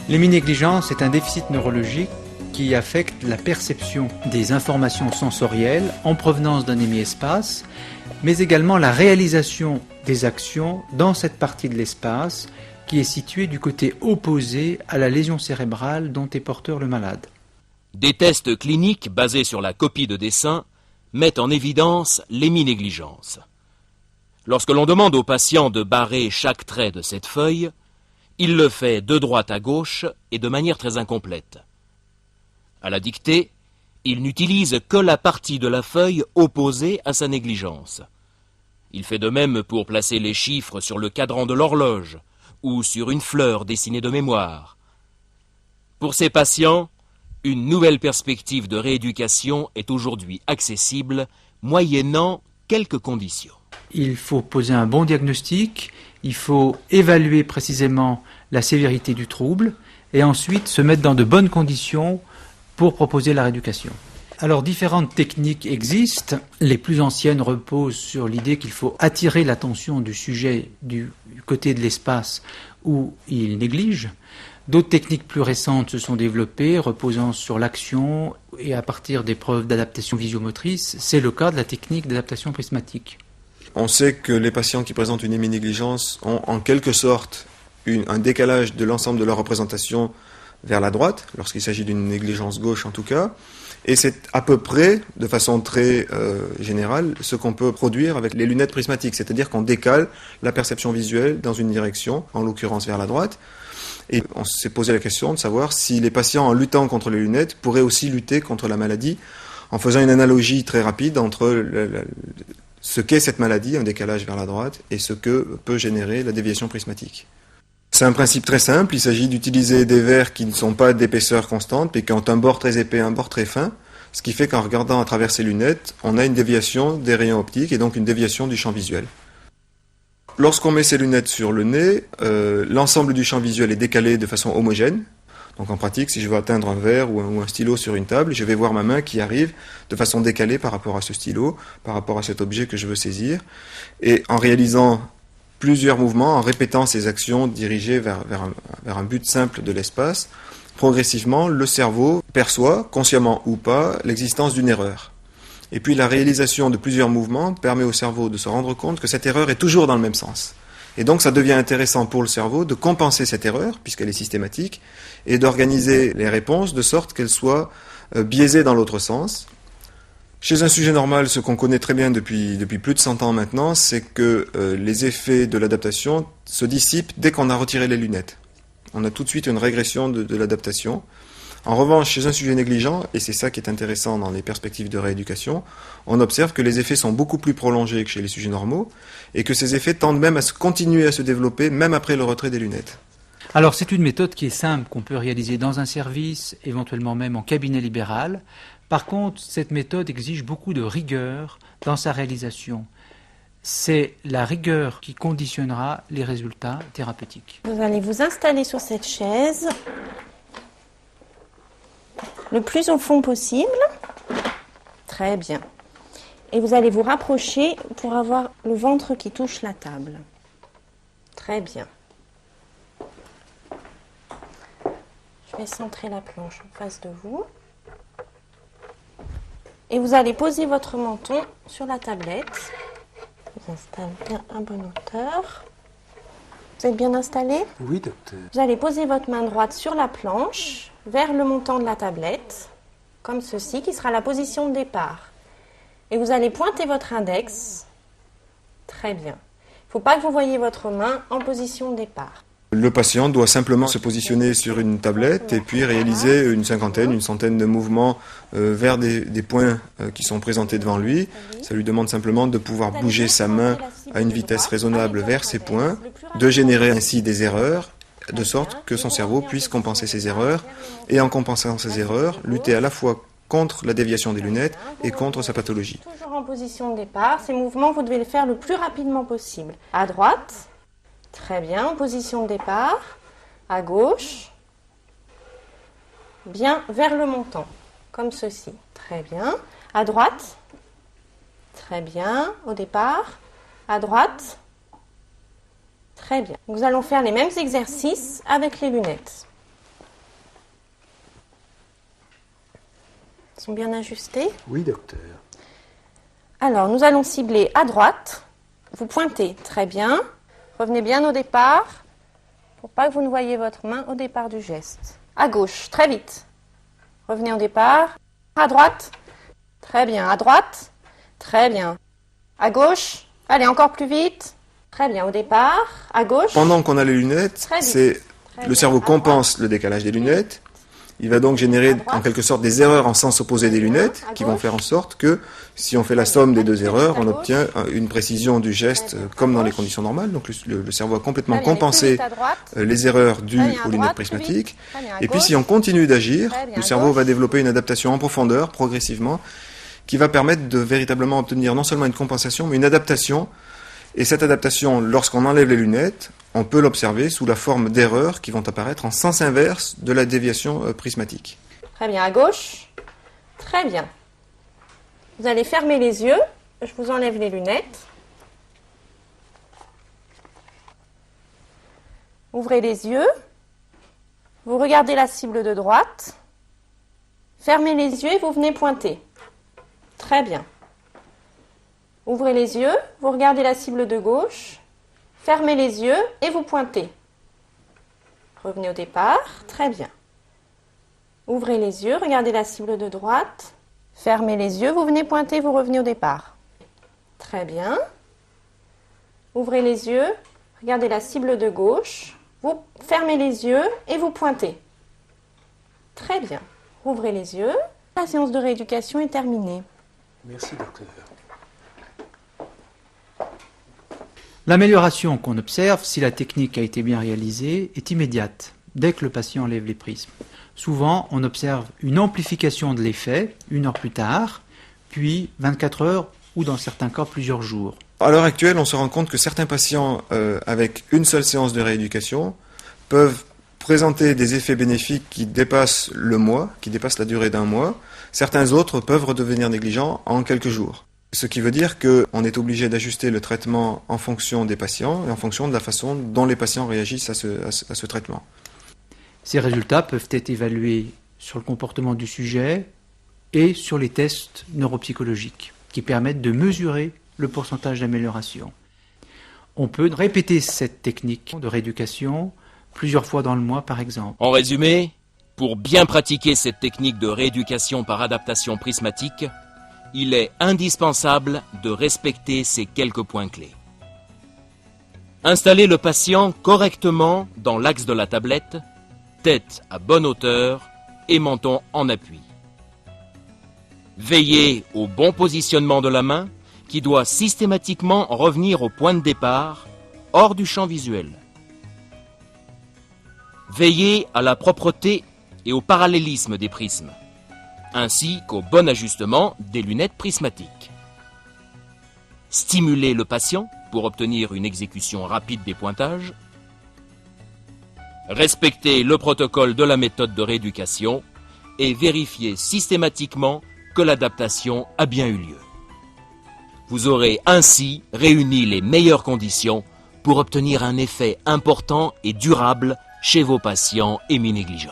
L'héminégligence est un déficit neurologique qui affecte la perception des informations sensorielles en provenance d'un hémiespace, mais également la réalisation des actions dans cette partie de l'espace qui est située du côté opposé à la lésion cérébrale dont est porteur le malade. Des tests cliniques basés sur la copie de dessin mettent en évidence l'héminégligence. Lorsque l'on demande au patient de barrer chaque trait de cette feuille, il le fait de droite à gauche et de manière très incomplète. À la dictée, il n'utilise que la partie de la feuille opposée à sa négligence. Il fait de même pour placer les chiffres sur le cadran de l'horloge ou sur une fleur dessinée de mémoire. Pour ces patients, une nouvelle perspective de rééducation est aujourd'hui accessible, moyennant quelques conditions. Il faut poser un bon diagnostic, il faut évaluer précisément la sévérité du trouble et ensuite se mettre dans de bonnes conditions pour proposer la rééducation. Alors différentes techniques existent. Les plus anciennes reposent sur l'idée qu'il faut attirer l'attention du sujet du côté de l'espace où il néglige. D'autres techniques plus récentes se sont développées, reposant sur l'action et à partir des preuves d'adaptation visio-motrice. C'est le cas de la technique d'adaptation prismatique. On sait que les patients qui présentent une héminégligence ont en quelque sorte un décalage de l'ensemble de leur représentation vers la droite, lorsqu'il s'agit d'une négligence gauche en tout cas, et c'est à peu près, de façon très générale, ce qu'on peut produire avec les lunettes prismatiques, c'est-à-dire qu'on décale la perception visuelle dans une direction, en l'occurrence vers la droite, et on s'est posé la question de savoir si les patients, en luttant contre les lunettes, pourraient aussi lutter contre la maladie, en faisant une analogie très rapide entre ce qu'est cette maladie, un décalage vers la droite, et ce que peut générer la déviation prismatique. C'est un principe très simple, il s'agit d'utiliser des verres qui ne sont pas d'épaisseur constante, mais qui ont un bord très épais et un bord très fin, ce qui fait qu'en regardant à travers ces lunettes, on a une déviation des rayons optiques et donc une déviation du champ visuel. Lorsqu'on met ces lunettes sur le nez, l'ensemble du champ visuel est décalé de façon homogène. Donc en pratique, si je veux atteindre un verre ou un stylo sur une table, je vais voir ma main qui arrive de façon décalée par rapport à ce stylo, par rapport à cet objet que je veux saisir. Et en réalisant plusieurs mouvements, en répétant ces actions dirigées vers un but simple de l'espace, progressivement, le cerveau perçoit, consciemment ou pas, l'existence d'une erreur. Et puis la réalisation de plusieurs mouvements permet au cerveau de se rendre compte que cette erreur est toujours dans le même sens. Et donc ça devient intéressant pour le cerveau de compenser cette erreur, puisqu'elle est systématique, et d'organiser les réponses de sorte qu'elles soient biaisées dans l'autre sens. Chez un sujet normal, ce qu'on connaît très bien depuis plus de 100 ans maintenant, c'est que les effets de l'adaptation se dissipent dès qu'on a retiré les lunettes. On a tout de suite une régression de l'adaptation. En revanche, chez un sujet négligent, et c'est ça qui est intéressant dans les perspectives de rééducation, on observe que les effets sont beaucoup plus prolongés que chez les sujets normaux, et que ces effets tendent même à continuer à se développer, même après le retrait des lunettes. Alors c'est une méthode qui est simple, qu'on peut réaliser dans un service, éventuellement même en cabinet libéral. Par contre, cette méthode exige beaucoup de rigueur dans sa réalisation. C'est la rigueur qui conditionnera les résultats thérapeutiques. Vous allez vous installer sur cette chaise le plus au fond possible. Très bien. Et vous allez vous rapprocher pour avoir le ventre qui touche la table. Très bien. Je vais centrer la planche en face de vous. Et vous allez poser votre menton sur la tablette. Vous installez bien à bonne hauteur. Vous êtes bien installé ? Oui, docteur. Vous allez poser votre main droite sur la planche, vers le montant de la tablette, comme ceci, qui sera la position de départ. Et vous allez pointer votre index. Très bien. Il ne faut pas que vous voyiez votre main en position de départ. Le patient doit simplement se positionner sur une tablette et puis réaliser une centaine de mouvements vers des points qui sont présentés devant lui. Ça lui demande simplement de pouvoir bouger sa main à une vitesse raisonnable vers ces points, de générer ainsi des erreurs, de sorte que son cerveau puisse compenser ces erreurs et en compensant ces erreurs, lutter à la fois contre la déviation des lunettes et contre sa pathologie. Toujours en position de départ, ces mouvements, vous devez les faire le plus rapidement possible. À droite. Très bien, en position de départ, à gauche, bien vers le montant, comme ceci. Très bien, à droite, très bien, au départ, à droite, très bien. Nous allons faire les mêmes exercices avec les lunettes. sont bien ajustés? Oui, docteur. Alors, nous allons cibler à droite. Vous pointez, très bien. Revenez bien au départ, pour pas que vous ne voyiez votre main au départ du geste. À gauche, très vite. Revenez au départ. À droite, très bien. À droite, très bien. À gauche, allez, encore plus vite. Très bien, au départ. À gauche. Pendant qu'on a les lunettes, Très vite. c'est Très le bien. cerveau À compense droite. le décalage des lunettes. Il va donc générer À droite. en quelque sorte des erreurs en sens opposé des Très bien. lunettes À qui vont gauche. faire en sorte que si on fait la Très somme bien. des deux Très erreurs, vite, à on gauche. obtient une précision du geste Très bien. comme À dans les gauche. conditions normales. Donc le cerveau a complètement Très bien, allez, plus compensé vite à droite. les erreurs dues Très bien, à aux droite, lunettes plus vite. prismatiques. Très bien, à Et puis gauche. si on continue d'agir, Très bien, le à cerveau gauche. va développer une adaptation en profondeur progressivement qui va permettre de véritablement obtenir non seulement une compensation mais une adaptation. Et cette adaptation, lorsqu'on enlève les lunettes, on peut l'observer sous la forme d'erreurs qui vont apparaître en sens inverse de la déviation prismatique. Très bien, à gauche. Très bien. Vous allez fermer les yeux. Je vous enlève les lunettes. Ouvrez les yeux. Vous regardez la cible de droite. Fermez les yeux et vous venez pointer. Très bien. Ouvrez les yeux. Vous regardez la cible de gauche. Fermez les yeux et vous pointez. Revenez au départ. Très bien. Ouvrez les yeux, regardez la cible de droite. Fermez les yeux, vous venez pointer, vous revenez au départ. Très bien. Ouvrez les yeux, regardez la cible de gauche. Vous fermez les yeux et vous pointez. Très bien. Ouvrez les yeux. La séance de rééducation est terminée. Merci, docteur. L'amélioration qu'on observe, si la technique a été bien réalisée, est immédiate, dès que le patient enlève les prismes. Souvent, on observe une amplification de l'effet 1 heure plus tard, puis 24 heures ou dans certains cas plusieurs jours. À l'heure actuelle, on se rend compte que certains patients avec une seule séance de rééducation peuvent présenter des effets bénéfiques qui dépassent le mois, qui dépassent la durée d'un mois. Certains autres peuvent redevenir négligents en quelques jours. Ce qui veut dire qu'on est obligé d'ajuster le traitement en fonction des patients et en fonction de la façon dont les patients réagissent à ce traitement. Ces résultats peuvent être évalués sur le comportement du sujet et sur les tests neuropsychologiques qui permettent de mesurer le pourcentage d'amélioration. On peut répéter cette technique de rééducation plusieurs fois dans le mois par exemple. En résumé, pour bien pratiquer cette technique de rééducation par adaptation prismatique, il est indispensable de respecter ces quelques points clés. Installer le patient correctement dans l'axe de la tablette, tête à bonne hauteur et menton en appui. Veillez au bon positionnement de la main qui doit systématiquement revenir au point de départ, hors du champ visuel. Veillez à la propreté et au parallélisme des prismes, ainsi qu'au bon ajustement des lunettes prismatiques. Stimulez le patient pour obtenir une exécution rapide des pointages. Respectez le protocole de la méthode de rééducation et vérifiez systématiquement que l'adaptation a bien eu lieu. Vous aurez ainsi réuni les meilleures conditions pour obtenir un effet important et durable chez vos patients héminégligents.